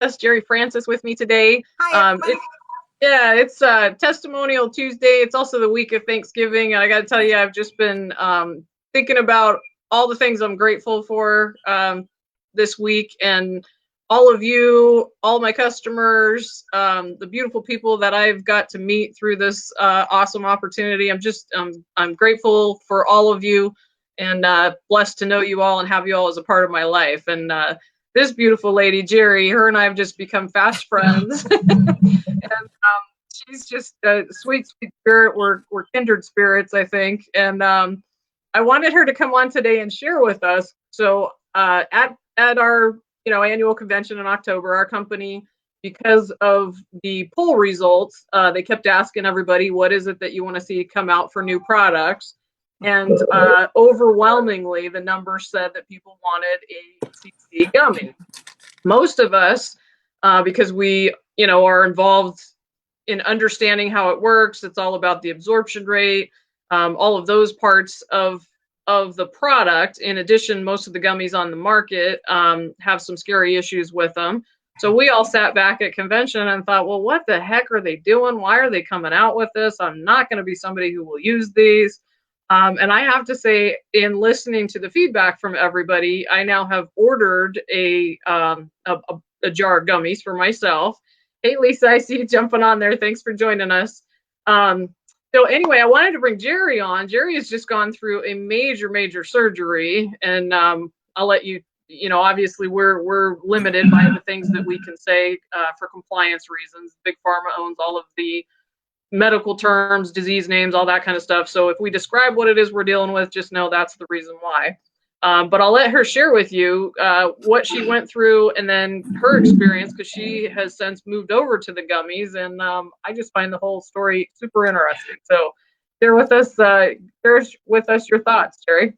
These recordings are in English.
That's Jeri Francis with me today. Hi, Um, everybody. it's it's Testimonial Tuesday. It's also the week of Thanksgiving, and I got to tell you, I've just been thinking about all the things I'm grateful for this week, and all of you, all my customers, the beautiful people that I've got to meet through this awesome opportunity. I'm grateful for all of you, and blessed to know you all and have you all as a part of my life. And this beautiful lady, Jeri, her and I have just become fast friends. She's just a sweet, sweet spirit. We're kindred spirits, I think. And I wanted her to come on today and share with us. So at our annual convention in October, our company, because of the poll results, they kept asking everybody, what is it that you want to see come out for new products? And overwhelmingly, the numbers said that people wanted a CBD gummy. Most of us, because we are involved in understanding how it works, it's all about the absorption rate, all of those parts of the product. In addition, most of the gummies on the market have some scary issues with them. So we all sat back at convention and thought, well, what the heck are they doing? Why are they coming out with this? I'm not going to be somebody who will use these. And I have to say, in listening to the feedback from everybody, I now have ordered a jar of gummies for myself. Hey, Lisa, I see you jumping on there. Thanks for joining us. So anyway, I wanted to bring Jeri on. Jeri has just gone through a major surgery, and I'll let you. Obviously, we're limited by the things that we can say for compliance reasons. Big Pharma owns all of the medical terms, disease names, all that kind of stuff. So if we describe what it is we're dealing with, just know that's the reason why. But I'll let her share with you what she went through and then her experience, because she has since moved over to the gummies, and I just find the whole story super interesting. So share with us your thoughts, Jeri.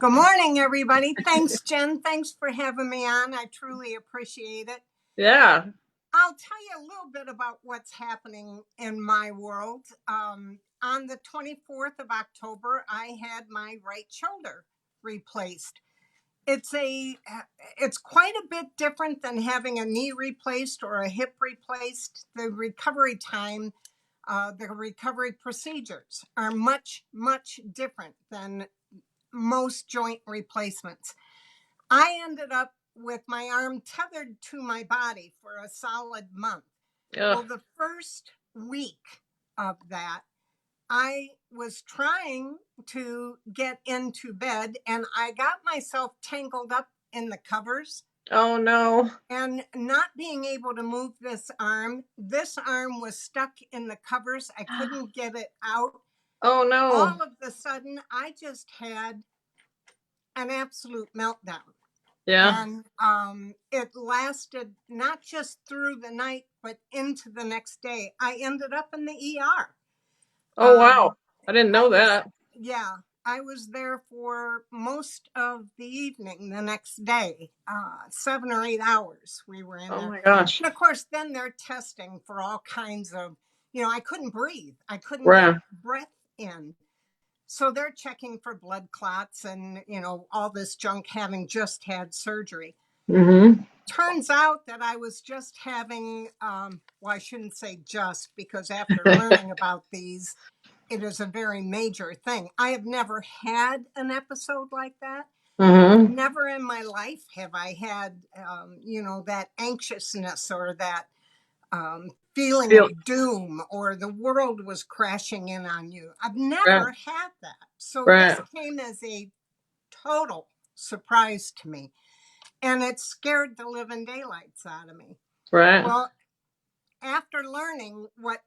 Good morning, everybody. Thanks, Jen. Thanks for having me on. I truly appreciate it. Yeah. I'll tell you a little bit about what's happening in my world. On the 24th of October, I had my right shoulder replaced. It's quite a bit different than having a knee replaced or a hip replaced. The recovery time, the recovery procedures are much different than most joint replacements. I ended up with my arm tethered to my body for a solid month. Well, the first week of that, I was trying to get into bed and I got myself tangled up in the covers. Oh no. And not being able to move this arm was stuck in the covers. I couldn't get it out. Oh no. All of a sudden, I just had an absolute meltdown. Yeah. And it lasted not just through the night, but into the next day. I ended up in the ER. Oh wow. I didn't know that. Yeah, I was there for most of the evening the next day. 7 or 8 hours we were in there. Oh my gosh. And of course, then they're testing for all kinds of, I couldn't breathe. I couldn't get breath in. So they're checking for blood clots and, all this junk, having just had surgery. Mm-hmm. Turns out that I was just having, well, I shouldn't say just, because after learning about these, it is a very major thing. I have never had an episode like that. Mm-hmm. Never in my life have I had, that anxiousness or that feeling of doom or the world was crashing in on you. I've never had that. So this came as a total surprise to me. And it scared the living daylights out of me. Right. Well, after learning what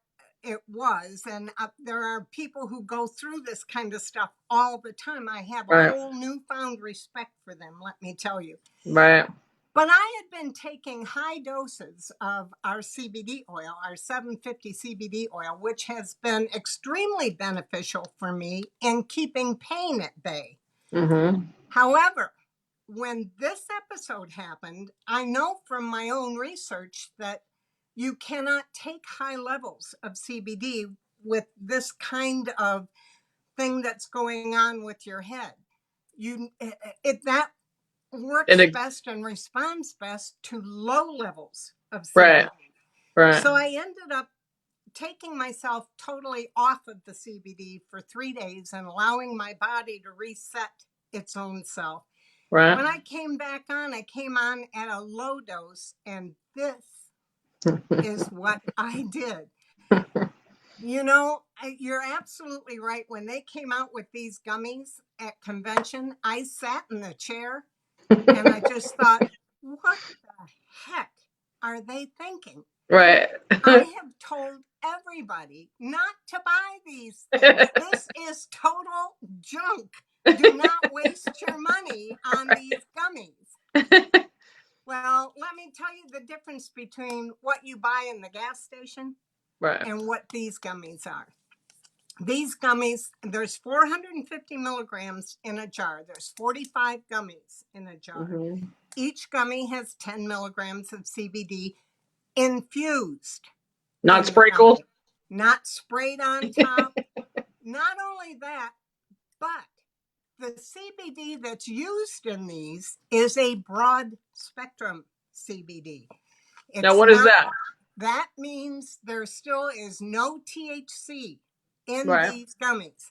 it was, and there are people who go through this kind of stuff all the time, I have a whole newfound respect for them, let me tell you. Right. But I had been taking high doses of our CBD oil, our 750 CBD oil, which has been extremely beneficial for me in keeping pain at bay. Mm-hmm. However, when this episode happened, I know from my own research that you cannot take high levels of CBD with this kind of thing that's going on with your head. works best and responds best to low levels of CBD. Right. Right. So I ended up taking myself totally off of the CBD for 3 days and allowing my body to reset its own self. Right. When I came back on, I came on at a low dose, and this is what I did. You know, you're absolutely right. When they came out with these gummies at convention, I sat in the chair and I just thought, what the heck are they thinking? Right. I have told everybody not to buy these things. This is total junk. Do not waste your money on these gummies. Well, let me tell you the difference between what you buy in the gas station and what these gummies are. These gummies, there's 450 milligrams in a jar. There's 45 gummies in a jar. Mm-hmm. Each gummy has 10 milligrams of CBD infused. Not sprinkled. Not sprayed on top. Not only that, but the CBD that's used in these is a broad spectrum CBD. Now, what is that? That means there still is no THC in these gummies,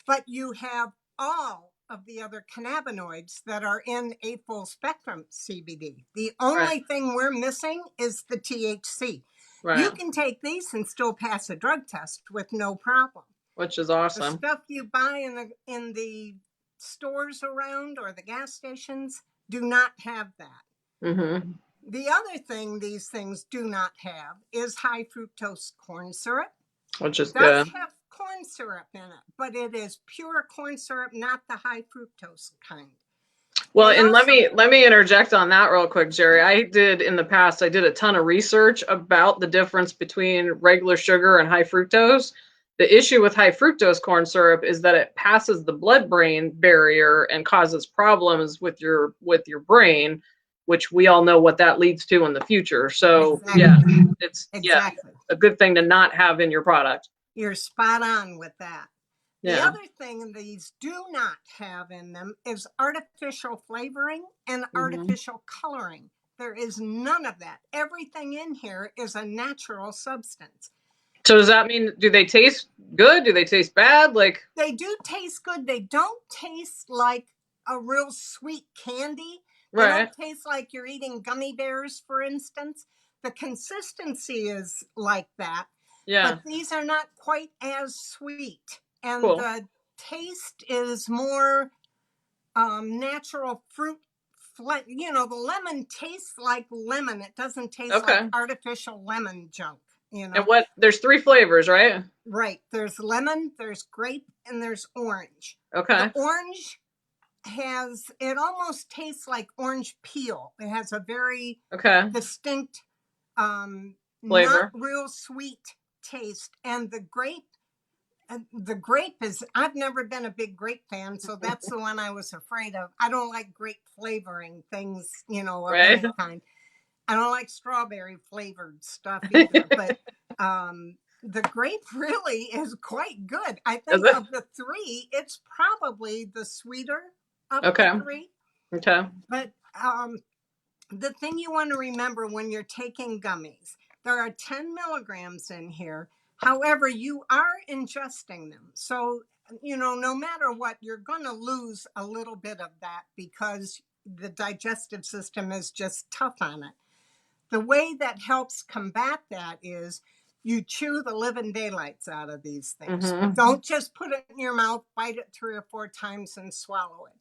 but you have all of the other cannabinoids that are in a full spectrum CBD. The only thing we're missing is the THC. Right. You can take these and still pass a drug test with no problem. Which is awesome. The stuff you buy in the stores around or the gas stations do not have that. Mm-hmm. The other thing these things do not have is high fructose corn syrup. Which is good. It does have corn syrup in it, but it is pure corn syrup, not the high fructose kind. Well, and let me interject on that real quick, Jeri. I did a ton of research about the difference between regular sugar and high fructose. The issue with high fructose corn syrup is that it passes the blood-brain barrier and causes problems with your brain, which we all know what that leads to in the future. So yeah, it's a good thing to not have in your product. You're spot on with that. The other thing these do not have in them is artificial flavoring and artificial coloring. There is none of that. Everything in here is a natural substance. So does that mean, do they taste good? Do they taste bad? They do taste good. They don't taste like a real sweet candy. They don't taste like you're eating gummy bears, for instance. The consistency is like that. Yeah. But these are not quite as sweet. And the taste is more natural fruit. You know, the lemon tastes like lemon. It doesn't taste like artificial lemon junk. You know? And there's 3 flavors, right? Right. There's lemon, there's grape, and there's orange. Okay. The orange it almost tastes like orange peel. It has a very distinct, flavor. Not real sweet taste. And the grape is, I've never been a big grape fan, so that's the one I was afraid of. I don't like grape flavoring things, you know, of any kind. I don't like strawberry flavored stuff either, but the grape really is quite good. I think of the 3, it's probably the sweeter of the 3. Okay. But the thing you want to remember when you're taking gummies, there are 10 milligrams in here. However, you are ingesting them. So, you know, no matter what, you're going to lose a little bit of that because the digestive system is just tough on it. The way that helps combat that is you chew the living daylights out of these things. Mm-hmm. Don't just put it in your mouth, bite it 3 or 4 times and swallow it.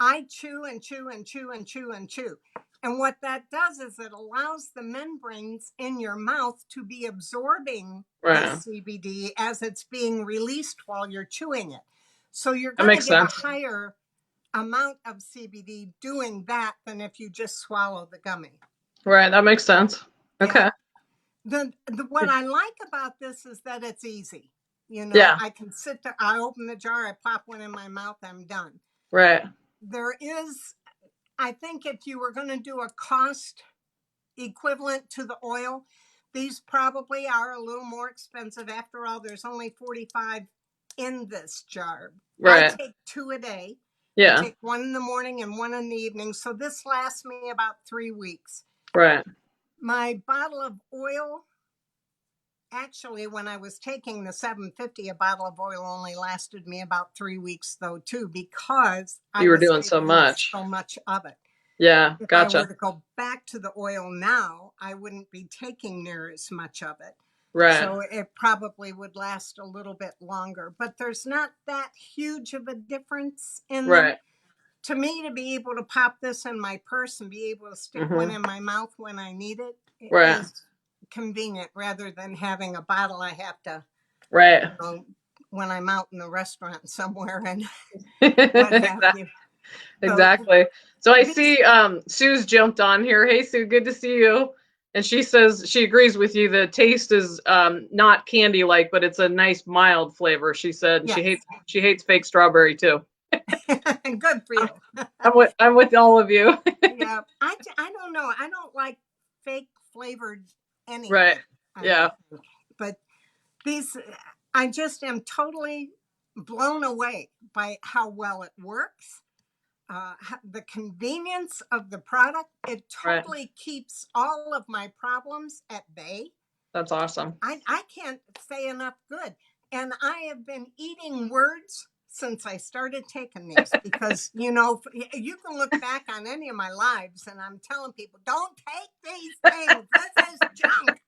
I chew and chew and chew and chew and chew. And what that does is it allows the membranes in your mouth to be absorbing the CBD as it's being released while you're chewing it. So you're going to get a higher amount of CBD doing that than if you just swallow the gummy. Right, that makes sense. Okay. Yeah. What I like about this is that it's easy. You know, I can sit there, I open the jar, I pop one in my mouth, I'm done. Right. There is, I think if you were going to do a cost equivalent to the oil, these probably are a little more expensive. After all, there's only 45 in this jar. Right. I take 2 a day. I Yeah. take one in the morning and one in the evening. So this lasts me about 3 weeks. Right. My bottle of oil, actually, when I was taking the 750, a bottle of oil only lasted me about 3 weeks, though, too, because I You were was doing so taking much. so much of it. Yeah. If I were Gotcha. to go back to the oil now, I wouldn't be taking near as much of it. Right. So it probably would last a little bit longer, but there's not that huge of a difference in them. Right. To me, to be able to pop this in my purse and be able to stick one in my mouth when I need it Right. is convenient, rather than having a bottle I have to, Right. when I'm out in a restaurant somewhere and what have Exactly. you. So Exactly. So I these, see Sue's jumped on here. Hey Sue, good to see you. And she says she agrees with you. The taste is not candy like, but it's a nice mild flavor. She said, and yes, she hates fake strawberry too. good for you. I'm with all of you. Yeah, I don't know. I don't like fake flavored Right. anything. I Yeah. don't think, but these, I just am totally blown away by how well it works. The convenience of the product, it Right. totally keeps all of my problems at bay. That's awesome. I can't say enough good. And I have been eating words since I started taking these, because, you can look back on any of my lives and I'm telling people, don't take these things. This is junk.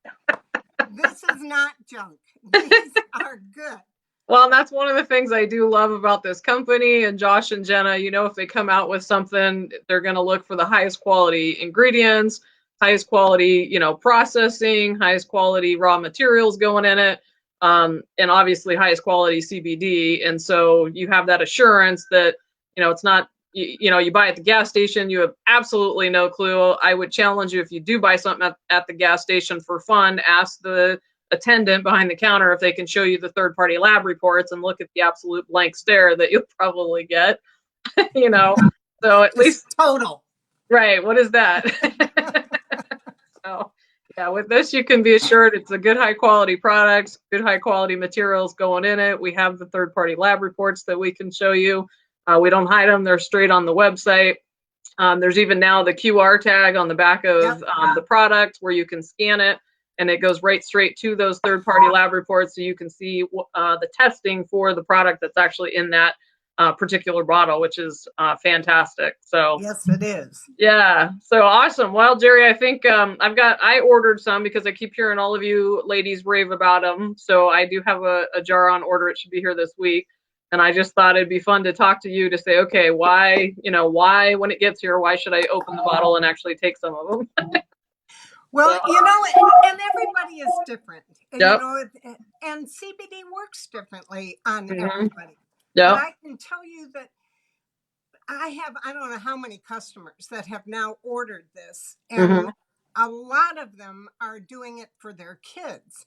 This is not junk. These are good. Well, and that's one of the things I do love about this company and Josh and Jenna. If they come out with something, they're going to look for the highest quality ingredients, highest quality, processing, highest quality raw materials going in it, and obviously highest quality CBD. And so you have that assurance that, it's not, you buy at the gas station, you have absolutely no clue. I would challenge you, if you do buy something at the gas station for fun, ask the attendant behind the counter if they can show you the third party lab reports and look at the absolute blank stare that you'll probably get. you know so at Just least, total. right, what is that? So yeah, with this you can be assured it's a good high quality products, good high quality materials going in it. We have the third party lab reports that we can show you. We don't hide them, they're straight on the website. There's even now the QR tag on the back of the product where you can scan it, and it goes right straight to those third-party lab reports, so you can see the testing for the product that's actually in that particular bottle, which is fantastic. So yes, it is. yeah, so awesome. Well, Jeri, I think I ordered some because I keep hearing all of you ladies rave about them. So I do have a jar on order. It should be here this week. And I just thought it'd be fun to talk to you to say, okay, why when it gets here, why should I open the bottle and actually take some of them? Well, So, and everybody is different, yep. And CBD works differently on Mm-hmm. everybody. But Yep. I can tell you that I don't know how many customers that have now ordered this, and a lot of them are doing it for their kids.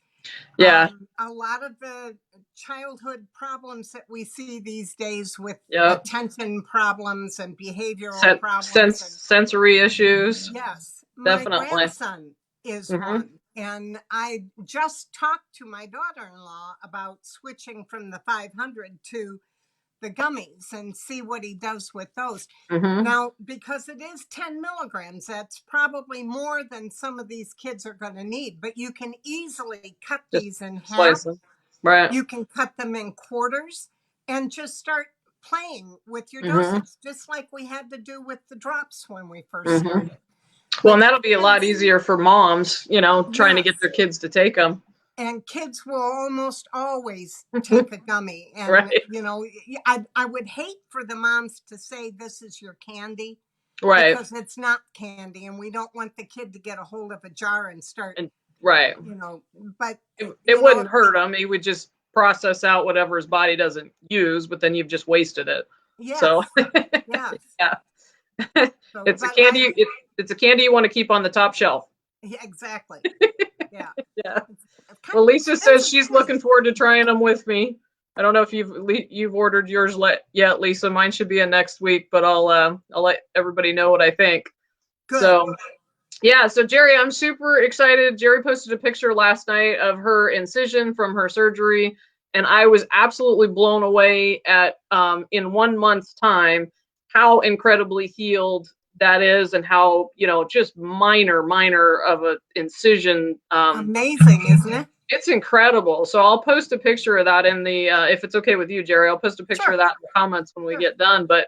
Yeah. A lot of the childhood problems that we see these days with Yep. attention problems and behavioral problems. Sensory issues. Yes, my Definitely. grandson is one. And I just talked to my daughter-in-law about switching from the 500 to the gummies and see what he does with those. Now, because it is 10 milligrams, that's probably more than some of these kids are going to need, but you can easily cut these in half. Right. You can cut them in quarters and just start playing with your dosage, just like we had to do with the drops when we first started. Well, and that'll be a lot easier for moms, trying to get their kids to take them. And kids will almost always take a gummy. And, right. I would hate for the moms to say this is your candy. Right. Because it's not candy, and we don't want the kid to get a hold of a jar and start, right. But it wouldn't hurt him. He would just process out whatever his body doesn't use, but then you've just wasted it. Yes. So, yes. Yeah. It's a candy. It's a candy you want to keep on the top shelf. Yeah, exactly. Yeah. Yeah. Well, Lisa says she's looking forward to trying them with me. I don't know if you've ordered yours yet, Lisa. Mine should be in next week, but I'll let everybody know what I think. Good. So, yeah. So Jeri, I'm super excited. Jeri posted a picture last night of her incision from her surgery, and I was absolutely blown away at in 1 month's time how incredibly healed that is, and how, just minor of a incision. Amazing, isn't it? It's incredible. So I'll post a picture of that in the, if it's okay with you, Jeri, I'll post a picture Sure. of that in the comments when we Sure. get done. But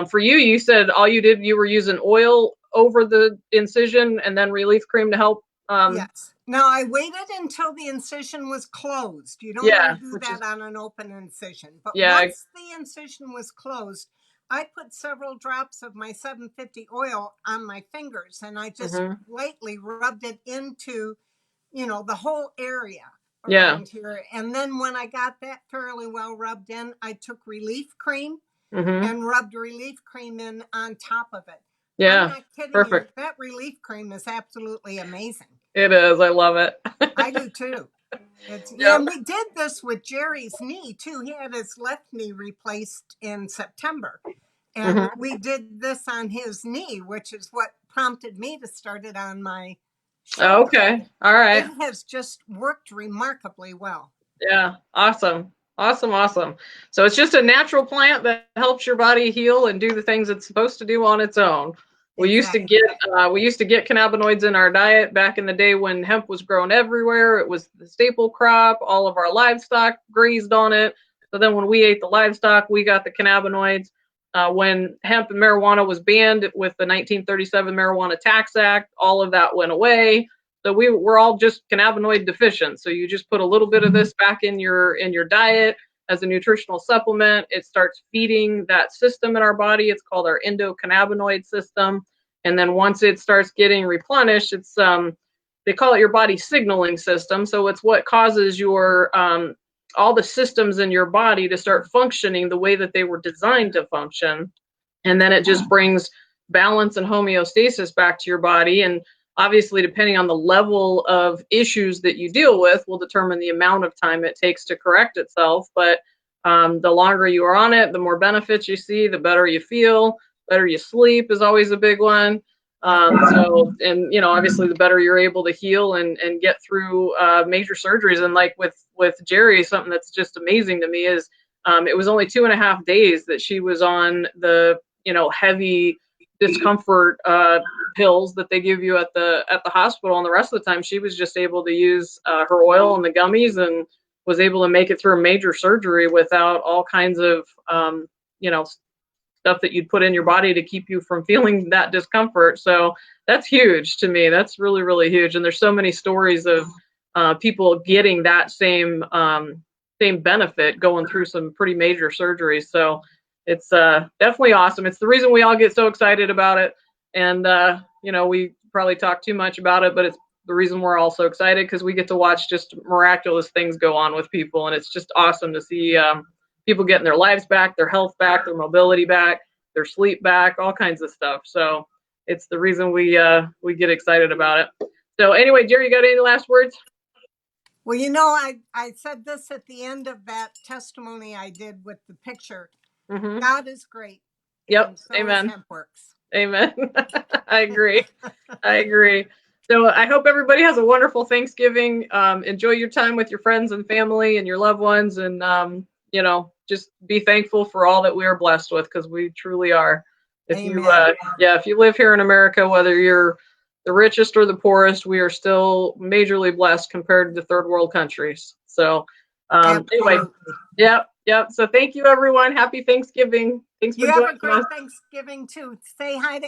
for you, you said all you did, you were using oil over the incision and then relief cream to help. Yes. Now I waited until the incision was closed. You don't Yeah, want to do which is, that on an open incision. But yeah. once the incision was closed, I put several drops of my 750 oil on my fingers, and I just lightly rubbed it into, the whole area around here. And then when I got that fairly well rubbed in, I took relief cream and rubbed relief cream in on top of it. Yeah. I'm not kidding Perfect. you. That relief cream is absolutely amazing. It is. I love it. I do too. Yeah, and we did this with Jeri's knee too. He had his left knee replaced in September. And we did this on his knee, which is what prompted me to start it on my shoulder. Okay. All right. It has just worked remarkably well. Yeah. Awesome. Awesome. So it's just a natural plant that helps your body heal and do the things it's supposed to do on its own. We used to get cannabinoids in our diet back in the day when hemp was grown everywhere. It was the staple crop. All of our livestock grazed on it. So then when we ate the livestock, we got the cannabinoids. When hemp and marijuana was banned with the 1937 Marijuana Tax Act, all of that went away. So we're all just cannabinoid deficient. So you just put a little bit of this back in your diet as a nutritional supplement. It starts feeding that system in our body. It's called our endocannabinoid system. And then once it starts getting replenished, it's they call it your body signaling system. So it's what causes your all the systems in your body to start functioning the way that they were designed to function. And then it just brings balance and homeostasis back to your body. And obviously, depending on the level of issues that you deal with, will determine the amount of time it takes to correct itself. But the longer you are on it, the more benefits you see, the better you feel, better you sleep is always a big one. Obviously, the better you're able to heal and get through major surgeries. And like with Jeri, something that's just amazing to me is it was only 2.5 days that she was on the heavy discomfort pills that they give you at the hospital, and the rest of the time she was just able to use her oil and the gummies, and was able to make it through a major surgery without all kinds of stuff that you'd put in your body to keep you from feeling that discomfort. So that's huge to me. That's really, really huge. And there's so many stories of people getting that same benefit going through some pretty major surgeries. So it's definitely awesome. It's the reason we all get so excited about it. And, we probably talk too much about it, but it's the reason we're all so excited, because we get to watch just miraculous things go on with people. And it's just awesome to see people getting their lives back, their health back, their mobility back, their sleep back, all kinds of stuff. So it's the reason we get excited about it. So anyway, Jeri, you got any last words? Well, I said this at the end of that testimony I did with the picture. God is great. Yep. So Amen. Hempworx. Amen. I agree. So I hope everybody has a wonderful Thanksgiving. Enjoy your time with your friends and family and your loved ones, and just be thankful for all that we are blessed with, because we truly are. If you live here in America, whether you're the richest or the poorest, we are still majorly blessed compared to third world countries. So anyway, yep. So thank you, everyone. Happy Thanksgiving. Thanks for joining us. You have a great Thanksgiving too. Say hi to